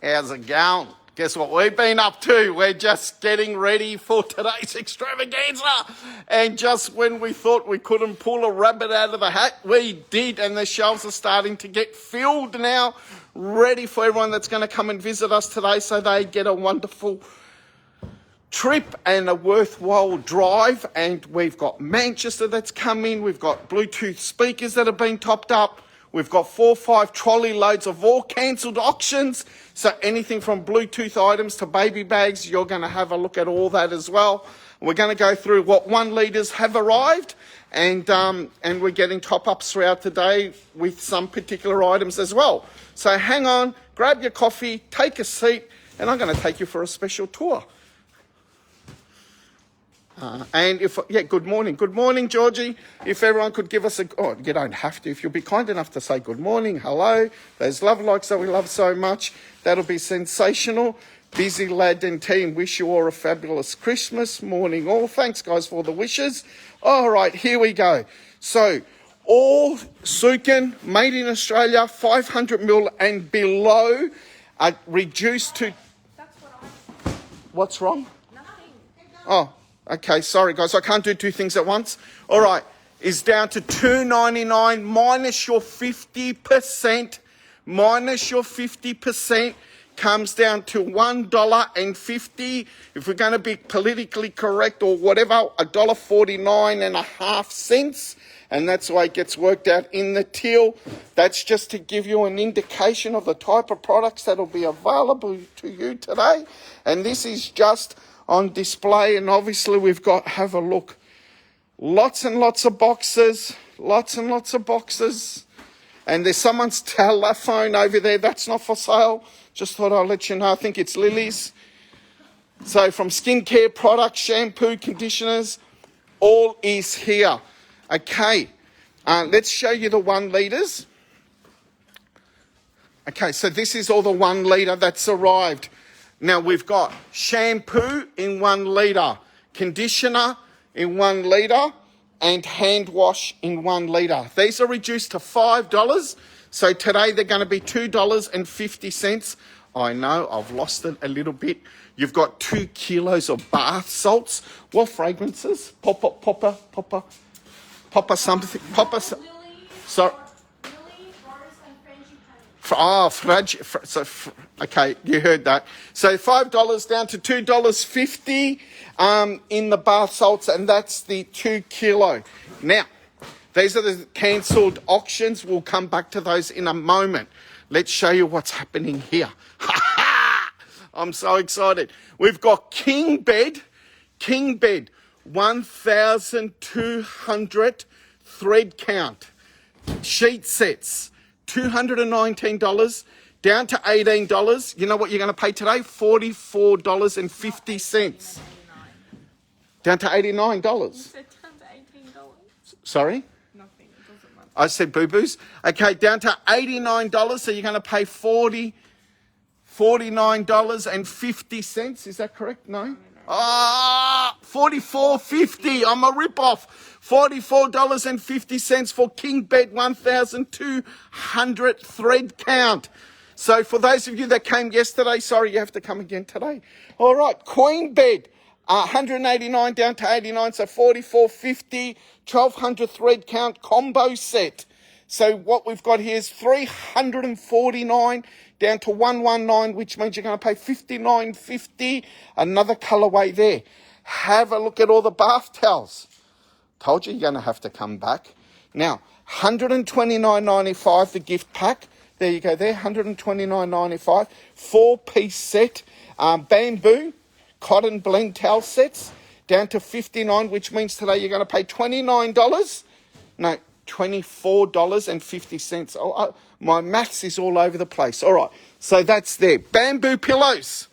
How's it going? Guess what we've been up to? We're just getting ready for today's extravaganza. And just when we thought we couldn't pull a rabbit out of the hat, we did. And the shelves are starting to get filled now, ready for everyone that's going to come and visit us today so they get a wonderful trip and a worthwhile drive. And we've got Manchester that's come in. We've got Bluetooth speakers that have been topped up. We've got 4 or 5 trolley loads of all cancelled auctions. So anything from Bluetooth items to baby bags, you're going to have a look at all that as well. We're going to go through what 1 litres have arrived, and we're getting top-ups throughout the day with some particular items as well. So hang on, grab your coffee, take a seat, and I'm going to take you for a special tour. Good morning, Georgie. If everyone could give us you don't have to. If you'll be kind enough to say good morning, hello, those love likes that we love so much, that'll be sensational. Busy lad and team, wish you all a fabulous Christmas morning all. Thanks, guys, for the wishes. All right, here we go. So, all Sukin, made in Australia, 500ml and below, are reduced to... That's what What's wrong? Nothing. Oh. Okay, sorry guys, I can't do 2 things at once. All right, is down to $2.99 minus your 50%. Minus your 50% comes down to $1.50. If we're going to be politically correct or whatever, $1.49.5. And that's the way it gets worked out in the till. That's just to give you an indication of the type of products that will be available to you today. And this is just on display, and obviously we've got, have a look, lots and lots of boxes, and there's someone's telephone over there that's not for sale. Just thought I'll let you know. I think it's Lily's. So from skincare products, shampoo, conditioners, all is here. Okay, let's show you the 1 litres. Okay, so this is all the 1 litre that's arrived. Now, we've got shampoo in 1 litre, conditioner in 1 litre, and hand wash in 1 litre. These are reduced to $5. So today they're going to be $2.50. I know, I've lost it a little bit. You've got 2 kilos of bath salts. What fragrances? Popper something. Sorry. Okay, you heard that. So $5 down to $2.50 in the bath salts, and that's the 2 kilo. Now, these are the cancelled auctions. We'll come back to those in a moment. Let's show you what's happening here. I'm so excited. We've got King Bed, 1,200 thread count, sheet sets. $219 down to $18. You know what you're going to pay today? $44.50. Down to $89. You said down to $18. Sorry? Nothing. It doesn't matter. I said boo-boos. Okay, down to $89. So you're going to pay $49.50. Is that correct? No? $44.50. I'm a rip-off. $44.50 for King Bed 1,200 thread count. So for those of you that came yesterday, sorry, you have to come again today. All right, Queen Bed, 189 down to 89, so $44.50, 1,200 thread count combo set. So what we've got here is $349 down to $119, which means you're going to pay $59.50. Another colourway there. Have a look at all the bath towels. Told you you're going to have to come back. Now, $129.95 the gift pack. There you go there, $129.95. 4-piece set. Bamboo cotton blend towel sets down to $59, which means today you're going to pay $29. No, $24.50. Oh, my maths is all over the place. All right, so that's there. Bamboo pillows.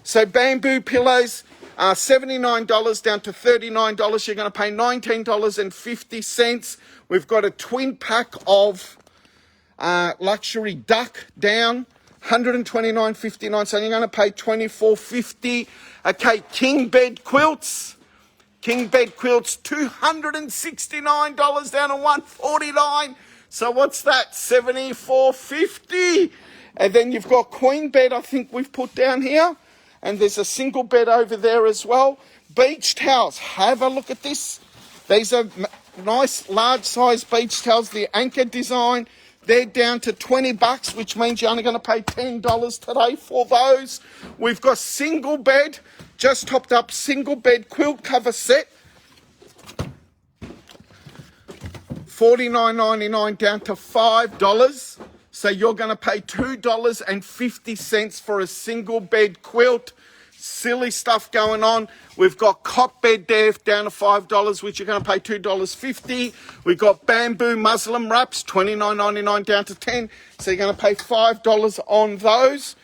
So bamboo pillows are $79 down to $39. You're going to pay $19.50. We've got a twin pack of luxury duck down, $129.59. So you're going to pay $24.50. Okay, king bed quilts. King bed quilts, $269 down to $149. So what's that? $74.50. And then you've got queen bed, I think we've put down here. And there's a single bed over there as well. Beach towels. Have a look at this. These are nice, large-size beach towels. The Anchor design. They're down to $20, which means you're only going to pay $10 today for those. We've got single bed, just topped up single bed quilt cover set. $49.99 down to $5. So you're going to pay $2.50 for a single bed quilt. Silly stuff going on. We've got cot bed there down to $5, which you're going to pay $2.50. We've got bamboo muslin wraps, $29.99 down to $10. So you're going to pay $5 on those.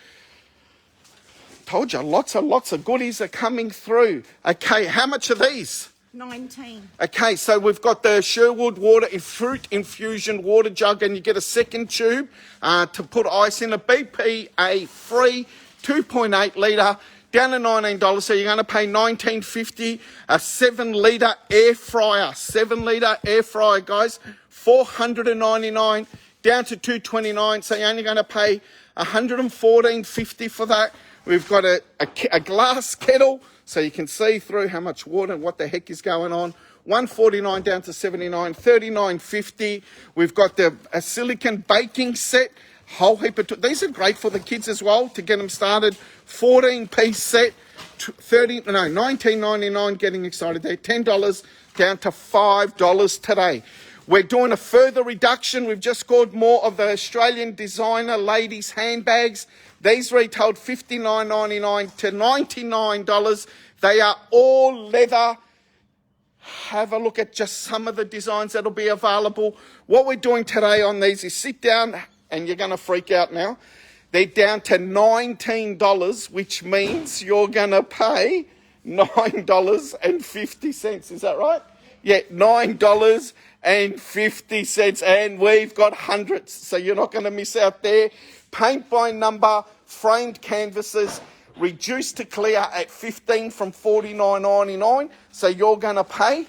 Told you, lots of goodies are coming through. Okay, how much are these? 19. Okay, so we've got the Sherwood water in fruit infusion water jug, and you get a second tube to put ice in. A BPA free 2.8 litre down to $19, so you're going to pay $19.50. A 7-litre air fryer, 7-litre air fryer, guys, $499 down to $229, so you're only going to pay $114.50 for that. We've got a glass kettle, so you can see through how much water and what the heck is going on. $149 down to $79, $39.50. We've got a silicon baking set, whole heap of these are great for the kids as well to get them started. 14-piece set, $19.99. Getting excited there. $10 down to $5 today. We're doing a further reduction. We've just scored more of the Australian designer ladies handbags. These retailed $59.99 to $99. They are all leather. Have a look at just some of the designs that'll be available. What we're doing today on these is sit down, and you're going to freak out now. They're down to $19, which means you're going to pay $9.50. Is that right? Yeah, $9.50. And we've got hundreds, so you're not going to miss out there. Paint by number, framed canvases, reduced to clear at $15 from $49.99. So you're going to pay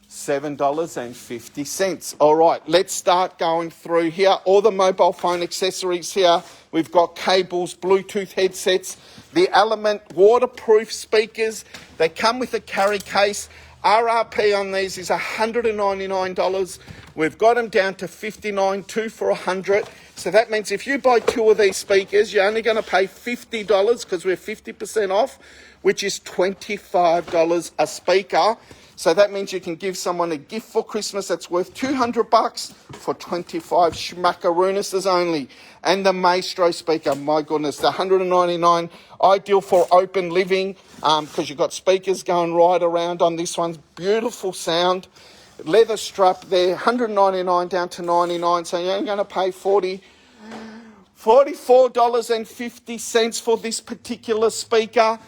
$7.50. All right, let's start going through here. All the mobile phone accessories here. We've got cables, Bluetooth headsets, the Element waterproof speakers. They come with a carry case. RRP on these is $199. We've got them down to $59, 2 for $100. So that means if you buy 2 of these speakers, you're only going to pay $50 because we're 50% off, which is $25 a speaker. So that means you can give someone a gift for Christmas that's worth $200 for 25 schmackaroonises only. And the Maestro speaker, my goodness, the $199, ideal for open living because you've got speakers going right around on this one. Beautiful sound. Leather strap there, $199 down to $99, so you're only going to pay $44.50 for this particular speaker.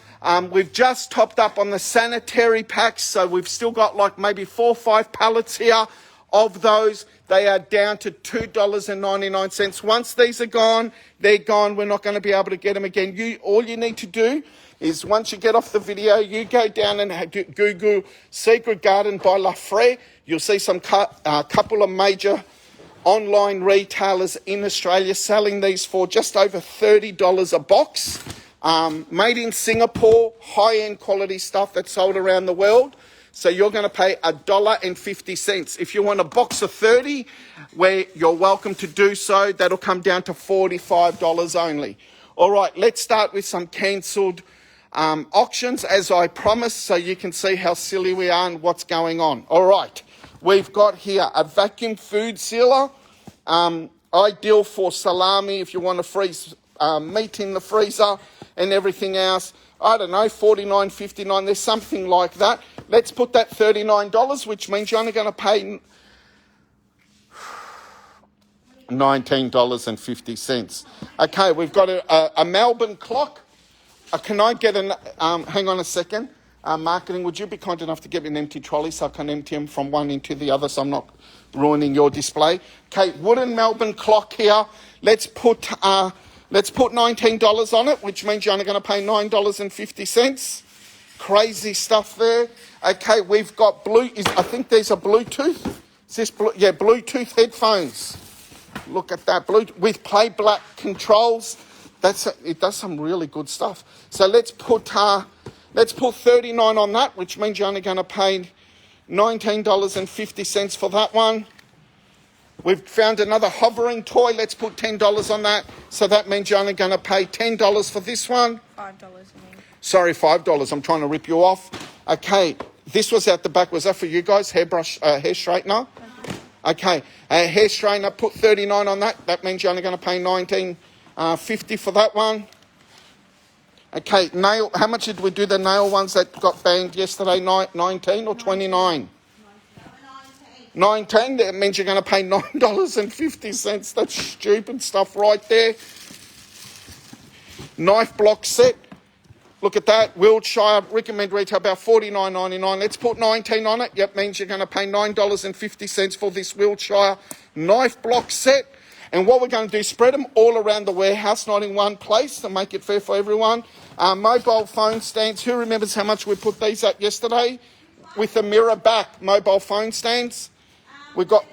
We've just topped up on the sanitary packs, so we've still got like maybe 4 or 5 pallets here of those. They are down to $2.99. Once these are gone, they're gone. We're not going to be able to get them again. All you need to do is once you get off the video, you go down and Google Secret Garden by La Frere. You'll see some couple of major online retailers in Australia selling these for just over $30 a box. Made in Singapore, high-end quality stuff that's sold around the world. So you're going to pay $1.50. If you want a box of 30, where you're welcome to do so, that'll come down to $45 only. All right, let's start with some cancelled auctions, as I promised, so you can see how silly we are and what's going on. All right, we've got here a vacuum food sealer, ideal for salami if you want to freeze meat in the freezer and everything else. I don't know, $49.59, there's something like that. Let's put that $39, which means you're only going to pay $19.50. Okay, we've got a Melbourne clock. Can I get hang on a second. Marketing, would you be kind enough to give me an empty trolley so I can empty them from one into the other so I'm not ruining your display? Okay, wooden Melbourne clock here. Let's put $19 on it, which means you're only going to pay $9.50. Crazy stuff there. Okay, we've got I think these are Bluetooth. Is this Bluetooth headphones. Look at that blue with play black controls. It does some really good stuff. So let's put 39 on that, which means you're only going to pay $19.50 for that one. We've found another hovering toy. Let's put $10 on that. So that means you're only going to pay $10 for this one. $5, I mean. Sorry, $5. I'm trying to rip you off. Okay, this was out the back. Was that for you guys? Hair straightener? Okay, hair straightener, put 39 on that. That means you're only going to pay $19.50 for that one. Okay, nail. How much did we do the nail ones that got banged yesterday night? 19 or 29? 19. That means you're going to pay $9.50. That's stupid stuff right there. Knife block set. Look at that. Wiltshire, recommend retail about $49.99. Let's put 19 on it. Yep, means you're going to pay $9.50 for this Wiltshire knife block set. And what we're going to do, spread them all around the warehouse, not in one place, to make it fair for everyone. Mobile phone stands. Who remembers how much we put these at yesterday? With the mirror back, mobile phone stands. We got...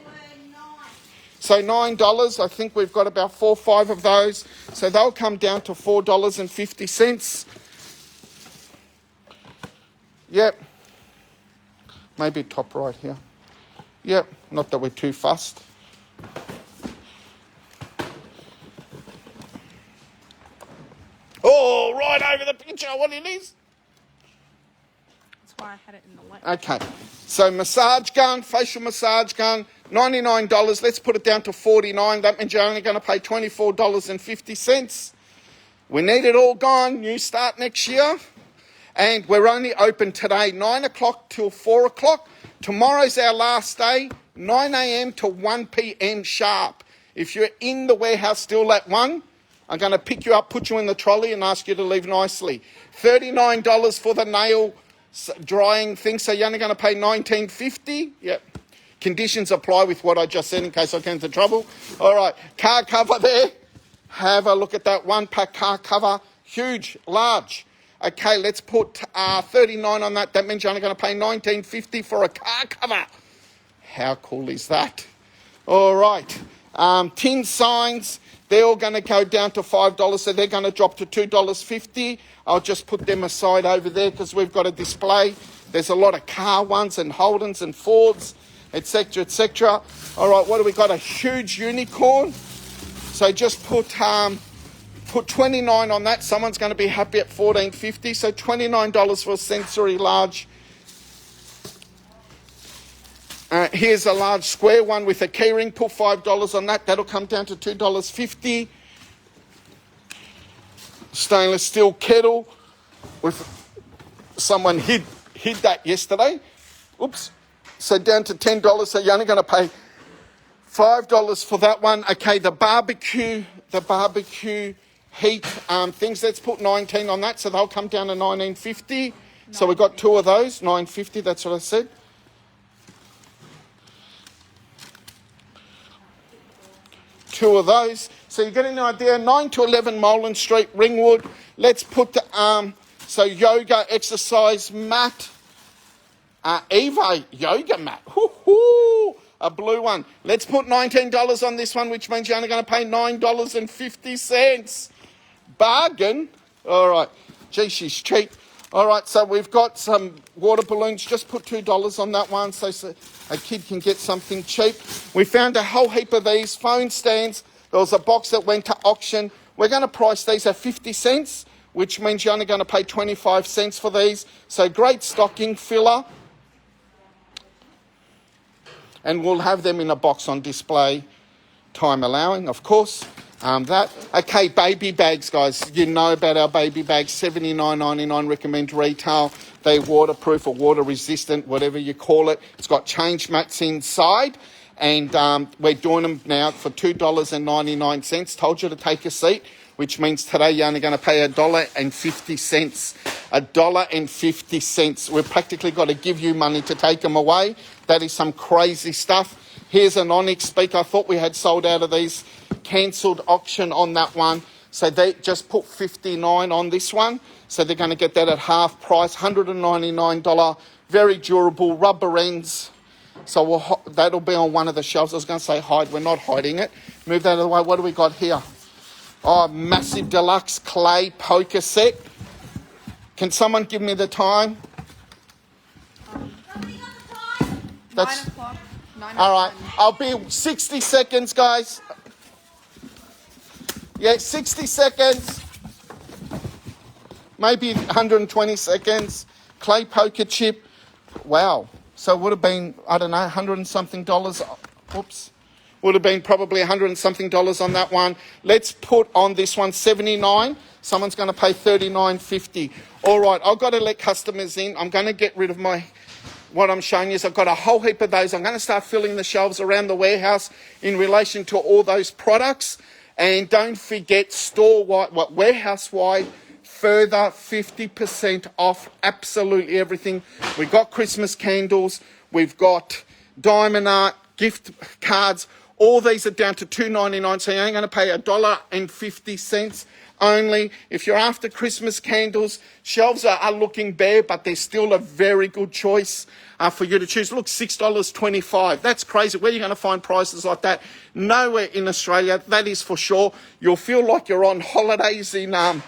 So $9, I think we've got about 4 or 5 of those. So they'll come down to $4.50. Yep. Maybe top right here. Yep, not that we're too fussed. Oh, right over the picture, what it is. That's why I had it in the light. Okay, so massage gun, facial massage gun, $99. Let's put it down to $49. That means you're only going to pay $24.50. We need it all gone. New start next year. And we're only open today, 9 o'clock till 4 o'clock. Tomorrow's our last day, 9 a.m. to 1 p.m. sharp. If you're in the warehouse still at 1, I'm going to pick you up, put you in the trolley and ask you to leave nicely. $39 for the nail drying thing, so you're only going to pay $19.50. Yep. Conditions apply with what I just said in case I get into trouble. All right, car cover there. Have a look at that one-pack car cover. Huge, large. Okay, let's put 39 on that. That means you're only going to pay $19.50 for a car cover. How cool is that? All right. Tin signs, they're all going to go down to $5, so they're going to drop to $2.50. I'll just put them aside over there because we've got a display. There's a lot of car ones and Holdens and Fords, etc., etc. All right, what do we got? A huge unicorn. So just put 29 on that. Someone's going to be happy at $14.50. So $29 for a sensory large. Here's a large square one with a keyring. Put $5 on that. That'll come down to $2.50. Stainless steel kettle. With someone hid that yesterday. Oops. So down to $10. So you're only going to pay $5 for that one. Okay, the barbecue heat things. Let's put 19 on that. So they'll come down to $19.50. So we got 2 of those. $9.50. That's what I said. Two of those. So you're getting an idea. 9 to 11 Molan Street, Ringwood. Let's put the so yoga exercise mat. Eva yoga mat. Hoo-hoo, a blue one. Let's put $19 on this one, which means you're only going to pay $9.50. Bargain. All right. Gee, she's cheap. All right, so we've got some water balloons. Just put $2 on that one so a kid can get something cheap. We found a whole heap of these phone stands. There was a box that went to auction. We're going to price these at 50 cents, which means you're only going to pay 25 cents for these. So great stocking filler. And we'll have them in a box on display, time allowing, of course. Okay, baby bags, guys. You know about our baby bags, $79.99 recommend retail. They're waterproof or water resistant, whatever you call it. It's got change mats inside, and we're doing them now for $2.99. Told you to take a seat, which means today you're only going to pay $1.50. $1.50. We've practically got to give you money to take them away. That is some crazy stuff. Here's an Onyx speaker. I thought we had sold out of these. Cancelled auction on that one. So they just put $59 on this one. So they're going to get that at half price, $199. Very durable, rubber ends. So that'll be on one of the shelves. I was going to say hide. We're not hiding it. Move that out of the way. What do we got here? Oh, massive deluxe clay poker set. Can someone give me the time? That's 9 o'clock. 9 all right. I'll be 60 seconds, guys. Yeah, 60 seconds. Maybe 120 seconds. Clay poker chip. Wow. So it would have been, I don't know, $100 and something. Oops. Would have been probably $100 and something on that one. Let's put on this one $79. Someone's going to pay $39.50. All right, I've got to let customers in. I'm going to get rid of what I'm showing you is I've got a whole heap of those. I'm going to start filling the shelves around the warehouse in relation to all those products. And don't forget, store-wide, warehouse-wide, further 50% off absolutely everything. We've got Christmas candles. We've got diamond art, gift cards. All these are down to $2.99, so you ain't going to pay $1.50 only. If you're after Christmas candles, shelves are looking bare, but they're still a very good choice for you to choose. Look, $6.25. That's crazy. Where are you going to find prices like that? Nowhere in Australia, that is for sure. You'll feel like you're on holidays in, I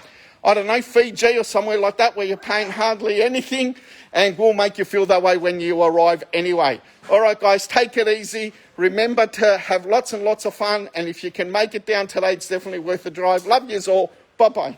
don't know, Fiji or somewhere like that, where you're paying hardly anything, and we'll make you feel that way when you arrive anyway. All right, guys, take it easy. Remember to have lots and lots of fun, and if you can make it down today, it's definitely worth the drive. Love yous all. Bye-bye.